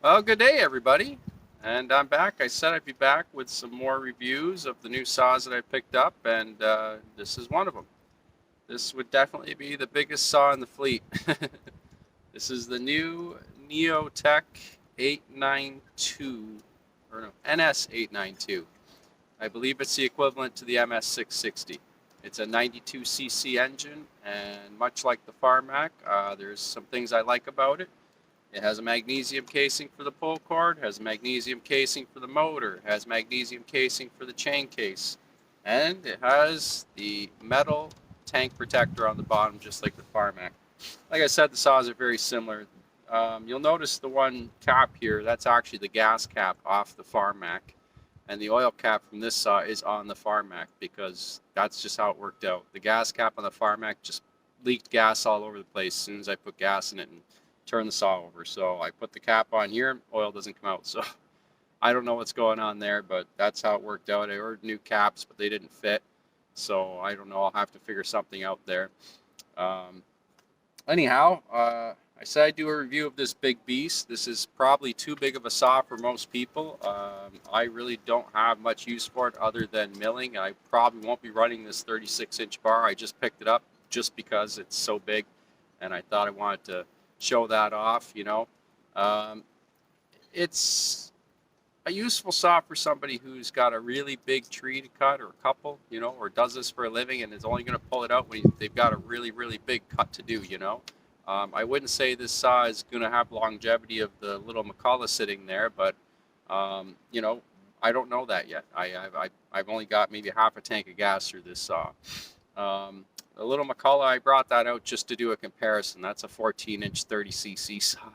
Well, good day, everybody. And I'm back. I said I'd be back with some more reviews of the new saws that I picked up, and this is one of them. This would definitely be the biggest saw in the fleet. This is the new Neo Tec 892, or no, NS892. I believe it's the equivalent to the MS660. It's a 92cc engine, and much like the Farmac, there's some things I like about it. It has a magnesium casing for the pull cord, has a magnesium casing for the motor, has magnesium casing for the chain case, and it has the metal tank protector on the bottom, just like the Farmac. Like I said, the saws are very similar. You'll notice the one cap here, that's actually the gas cap off the Farmac, and the oil cap from this saw is on the Farmac because that's just how it worked out. The gas cap on the Farmac just leaked gas all over the place as soon as I put gas in it and turn the saw over. So I put the cap on here, oil doesn't come out. So I don't know what's going on there, but that's how it worked out. I ordered new caps, but they didn't fit. So I don't know. I'll have to figure something out there. Um, anyhow, I said I'd do a review of this big beast. This is probably too big of a saw for most people. I really don't have much use for it other than milling. I probably won't be running this 36-inch bar. I just picked it up just because it's so big, and I thought I wanted to show that off. Um, it's a useful saw for somebody who's got a really big tree to cut, or a couple, or does this for a living and is only going to pull it out when they've got a really, really big cut to do. I wouldn't say this saw is going to have longevity of the little McCullough sitting there, but um, you know, I don't know that yet. I've only got maybe half a tank of gas through this saw. The little McCullough, I brought that out just to do a comparison. That's a 14-inch 30cc saw,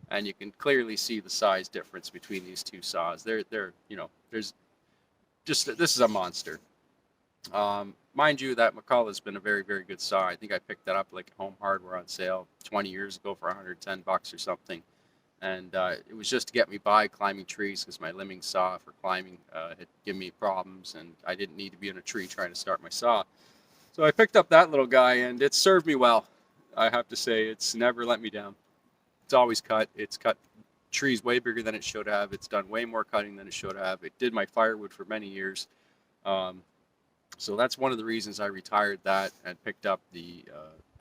and you can clearly see the size difference between these two saws. There's just this is a monster. Mind you, that McCullough has been a very, very good saw. I think I picked that up like Home Hardware on sale 20 years ago for $110 or something. And it was just to get me by climbing trees because my limbing saw for climbing had given me problems, and I didn't need to be in a tree trying to start my saw. So I picked up that little guy, and it served me well. I have to say, it's never let me down. It's always cut. It's cut trees way bigger than it should have. It's done way more cutting than it should have. It did my firewood for many years. Um, so that's one of the reasons I retired that and picked up the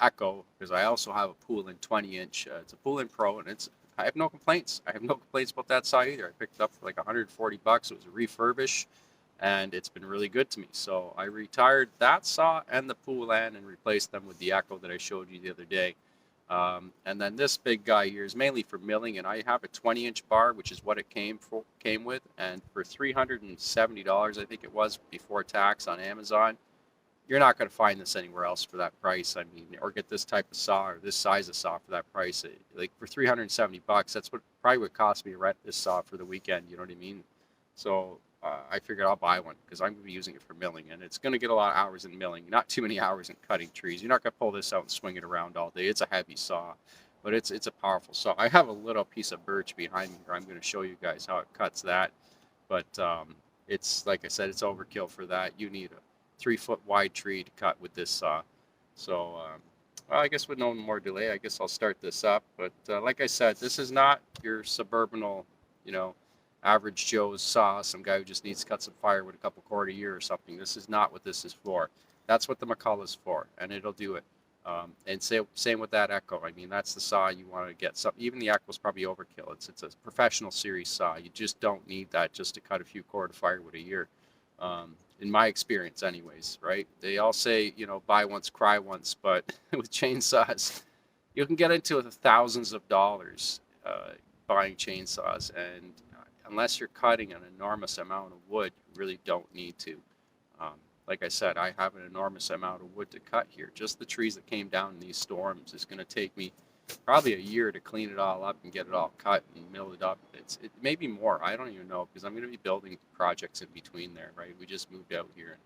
Echo, because I also have a Poolin 20-inch. It's a Poolin Pro, and I have no complaints. I have no complaints about that saw either. I picked it up for like $140. It was a refurbish, and it's been really good to me. So I retired that saw and the Poolin and replaced them with the Echo that I showed you the other day. And then this big guy here is mainly for milling, and I have a 20-inch bar, which is what it came with, and for $370, I think it was before tax on Amazon, you're not going to find this anywhere else for that price. I mean, or get this type of saw or this size of saw for that price. Like for $370, that's what probably would cost me to rent this saw for the weekend. You know what I mean? So I figured I'll buy one because I'm going to be using it for milling, and it's going to get a lot of hours in milling. Not too many hours in cutting trees. You're not going to pull this out and swing it around all day. It's a heavy saw, but it's a powerful saw. I have a little piece of birch behind me here. I'm going to show you guys how it cuts that, but it's like I said, it's overkill for that. You need a 3-foot wide tree to cut with this saw. So, well, I guess with no more delay, I guess I'll start this up. But like I said, this is not your suburbanal, you know, average Joe's saw, some guy who just needs to cut some firewood a couple cord a year or something. This is not what this is for. That's what the McCullough's for, and it'll do it. And same with that Echo. I mean, that's the saw you want to get. Some, even the Echo's probably overkill. It's a professional series saw. You just don't need that just to cut a few cord of firewood a year. In my experience anyways, right? They all say, buy once, cry once, but with chainsaws, you can get into the thousands of dollars buying chainsaws, and unless you're cutting an enormous amount of wood, you really don't need to. Um, like I said, I have an enormous amount of wood to cut here. Just the trees that came down in these storms is going to take me probably a year to clean it all up and get it all cut and mill it up. It may be more. I don't even know, because I'm going to be building projects in between there, right? We just moved out here, and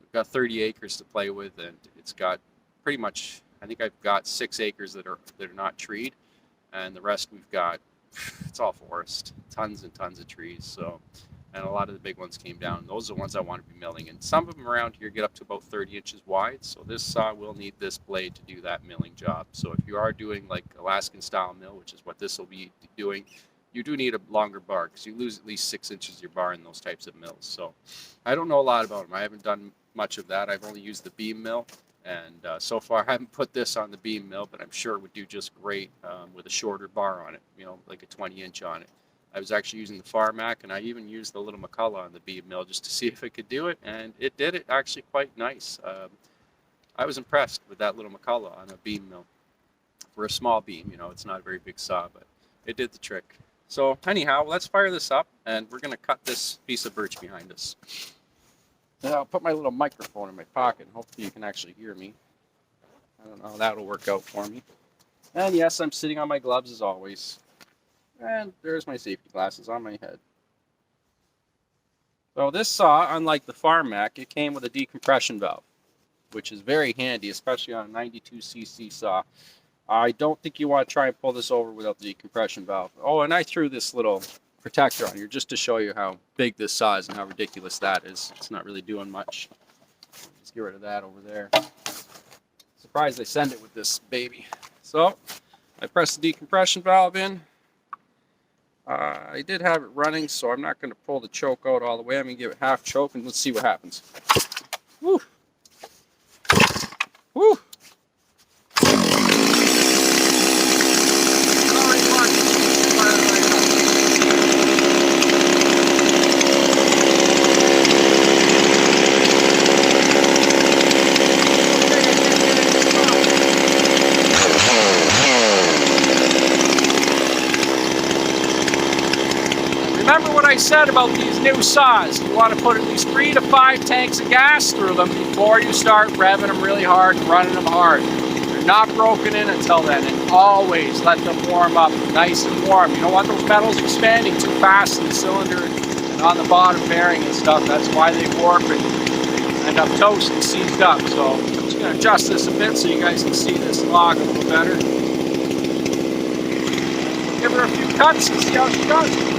we've got 30 acres to play with, and it's got pretty much, I think I've got 6 acres that are not treed, and the rest we've got, it's all forest, tons and tons of trees. So, and a lot of the big ones came down. Those are the ones I want to be milling, and some of them around here get up to about 30 inches wide. So this saw will need this blade to do that milling job. So if you are doing like Alaskan style mill, which is what this will be doing, you do need a longer bar because you lose at least 6 inches of your bar in those types of mills. So I don't know a lot about them. I haven't done much of that. I've only used the beam mill, and so far I haven't put this on the beam mill, but I'm sure it would do just great with a shorter bar on it, you know, like a 20-inch on it. I was actually using the Farmac, and I even used the little McCullough on the beam mill just to see if it could do it, and it did it actually quite nice. I was impressed with that little McCullough on a beam mill. For a small beam, you know, it's not a very big saw, but it did the trick. So anyhow, let's fire this up, and we're going to cut this piece of birch behind us. And I'll put my little microphone in my pocket, and hopefully you can actually hear me. I don't know how that'll work out for me. And yes, I'm sitting on my gloves as always. And there's my safety glasses on my head. So this saw, unlike the Farmac, it came with a decompression valve, which is very handy, especially on a 92cc saw. I don't think you want to try and pull this over without the decompression valve. Oh, and I threw this little protector on here just to show you how big this saw is and how ridiculous that is. It's not really doing much. Let's get rid of that over there. Surprised they send it with this baby. So I press the decompression valve in. I did have it running, so I'm not going to pull the choke out all the way. I'm going to give it half choke, and let's see what happens. Woo! Woo! Remember what I said about these new saws. You want to put at least 3 to 5 tanks of gas through them before you start revving them really hard and running them hard. They're not broken in until then, and always let them warm up nice and warm. You don't want those metals expanding too fast in the cylinder and on the bottom bearing and stuff. That's why they warp and end up toast and seized up. So I'm just going to adjust this a bit so you guys can see this log a little better. Give her a few cuts and see how she does.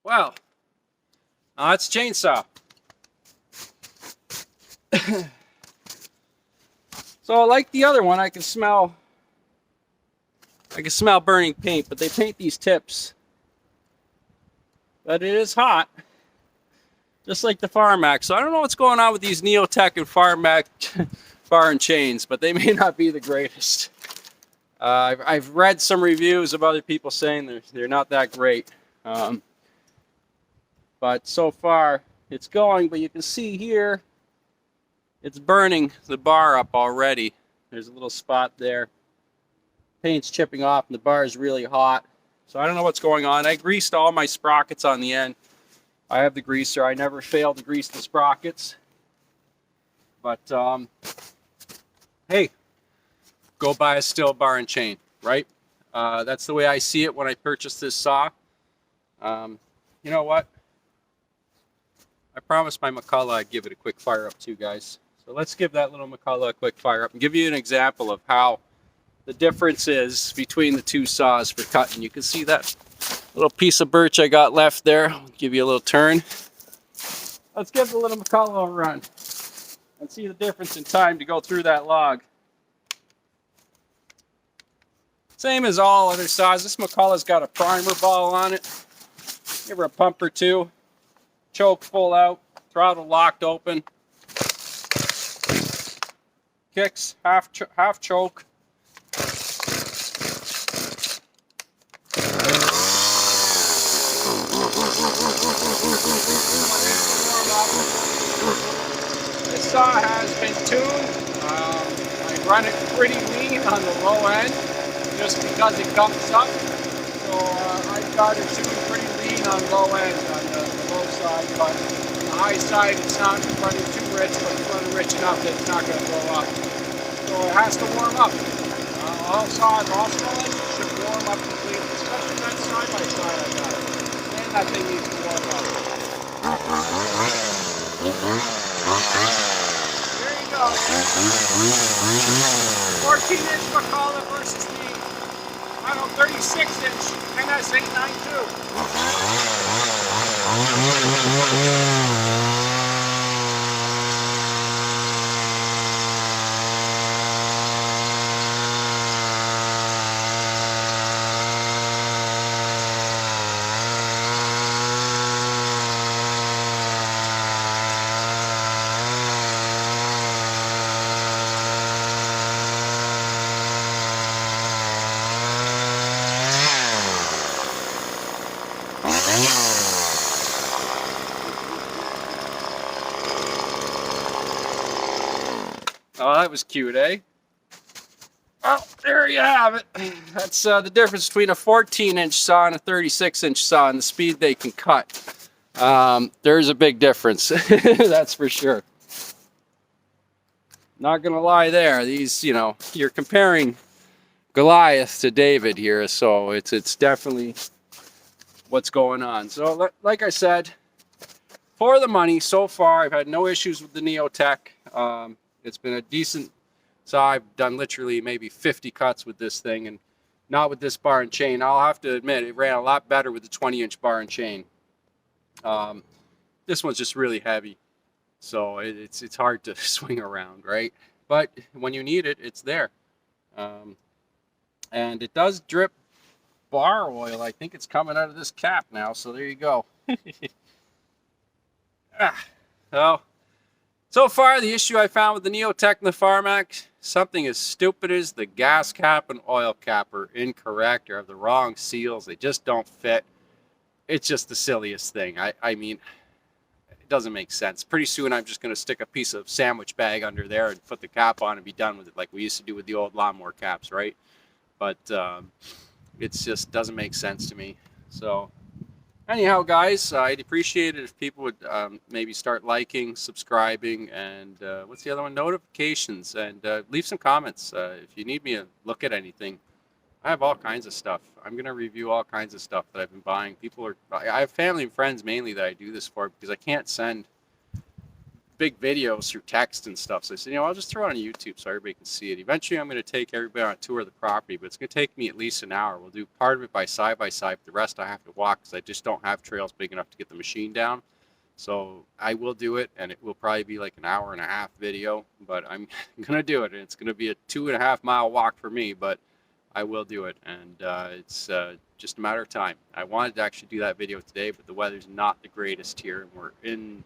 Well, that's a chainsaw. So like the other one, I can smell burning paint, but they paint these tips. But it is hot, just like the Farmac. So I don't know what's going on with these Neo Tec and Farmac bar and chains, but they may not be the greatest. I've read some reviews of other people saying they're not that great. But so far it's going, but you can see here it's burning the bar up already. There's a little spot there. Paint's chipping off and the bar is really hot. So I don't know what's going on. I greased all my sprockets on the end. I have the greaser. I never fail to grease the sprockets. But hey, go buy a steel bar and chain, right? That's the way I see it when I purchased this saw. You know what? I promised my McCullough I'd give it a quick fire up too, guys. So let's give that little McCullough a quick fire up and give you an example of how the difference is between the two saws for cutting. You can see that little piece of birch I got left there. I'll give you a little turn. Let's give the little McCullough a run. and see the difference in time to go through that log. Same as all other saws. This McCullough's got a primer ball on it. Give her a pump or two. Choke full out. Throttle locked open. Kicks half choke. This saw has been tuned. I run it pretty lean on the low end just because it gumps up. So I've got it tuned pretty lean on low end on the low side, but on the high side it's not running too rich, but it's running rich enough that it's not going to blow up. So it has to warm up. All saws, all small engines should warm up completely, especially that side-by-side I got. And that thing needs to warm up. There you go. 14-inch McCullough versus the 36-inch NS892. Oh, that was cute, eh? Well, there you have it. That's the difference between a 14-inch saw and a 36-inch saw and the speed they can cut. There's a big difference, that's for sure. Not gonna lie there. These, you know, you're comparing Goliath to David here, so it's definitely what's going on. So, like I said, for the money, so far, I've had no issues with the Neo Tec. It's been a decent saw. I've done literally maybe 50 cuts with this thing, and not with this bar and chain. I'll have to admit, it ran a lot better with the 20-inch bar and chain. This one's just really heavy, so it's hard to swing around, right? But when you need it, it's there. And it does drip bar oil. I think it's coming out of this cap now, so there you go. So far, the issue I found with the Neo Tec and the Farmac, something as stupid as the gas cap and oil cap are incorrect or have the wrong seals. They just don't fit. It's just the silliest thing. I mean, it doesn't make sense. Pretty soon, I'm just going to stick a piece of sandwich bag under there and put the cap on and be done with it, like we used to do with the old lawnmower caps, right? But it just doesn't make sense to me. So anyhow, guys, I'd appreciate it if people would maybe start liking, subscribing, and what's the other one? Notifications, and leave some comments. If you need me to look at anything, I have all kinds of stuff. I'm going to review all kinds of stuff that I've been buying. I have family and friends mainly that I do this for because I can't send big videos through text and stuff. So I said, you know, I'll just throw it on YouTube so everybody can see it. Eventually, I'm going to take everybody on a tour of the property, but it's going to take me at least an hour. We'll do part of it by side, but the rest I have to walk because I just don't have trails big enough to get the machine down. So I will do it, and it will probably be like an hour and a half video, but I'm going to do it. And it's going to be a 2.5 mile walk for me, but I will do it. And it's just a matter of time. I wanted to actually do that video today, but the weather's not the greatest here, and we're in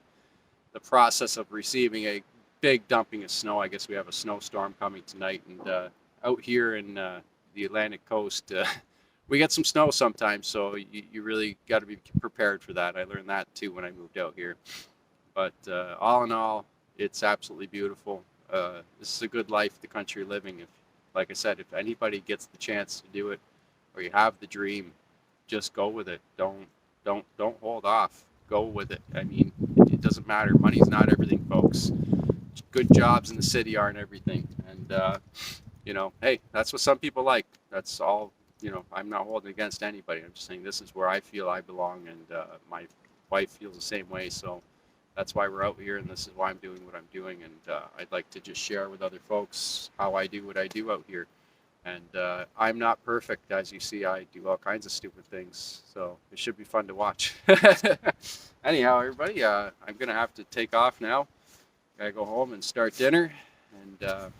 the process of receiving a big dumping of snow. I guess we have a snowstorm coming tonight, and out here in the Atlantic coast, we get some snow sometimes, so you really got to be prepared for that. I learned that too when I moved out here. But all in all, it's absolutely beautiful. This is a good life the country living. If, like I said, if anybody gets the chance to do it, or you have the dream, just go with it. Don't hold off. Go with it. I mean, it doesn't matter. Money's not everything, folks. Good jobs in the city aren't everything. And you know, hey, that's what some people like. That's all. You know, I'm not holding against anybody. I'm just saying this is where I feel I belong, and my wife feels the same way. So that's why we're out here, and this is why I'm doing what I'm doing. And I'd like to just share with other folks how I do what I do out here. And I'm not perfect, as you see. I do all kinds of stupid things, so it should be fun to watch. Anyhow, everybody, I'm gonna have to take off now. Gotta go home and start dinner, and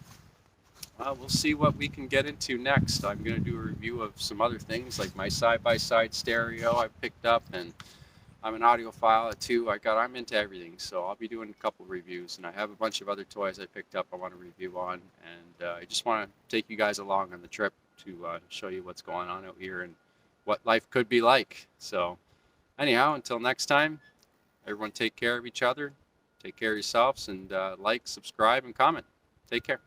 we'll see what we can get into next. I'm gonna do a review of some other things like my side-by-side stereo I picked up, and I'm an audiophile too. I'm into everything, so I'll be doing a couple reviews, and I have a bunch of other toys I picked up I want to review on, and I just want to take you guys along on the trip to show you what's going on out here and what life could be like. So anyhow, until next time, everyone take care of each other, take care of yourselves, and like, subscribe, and comment. Take care.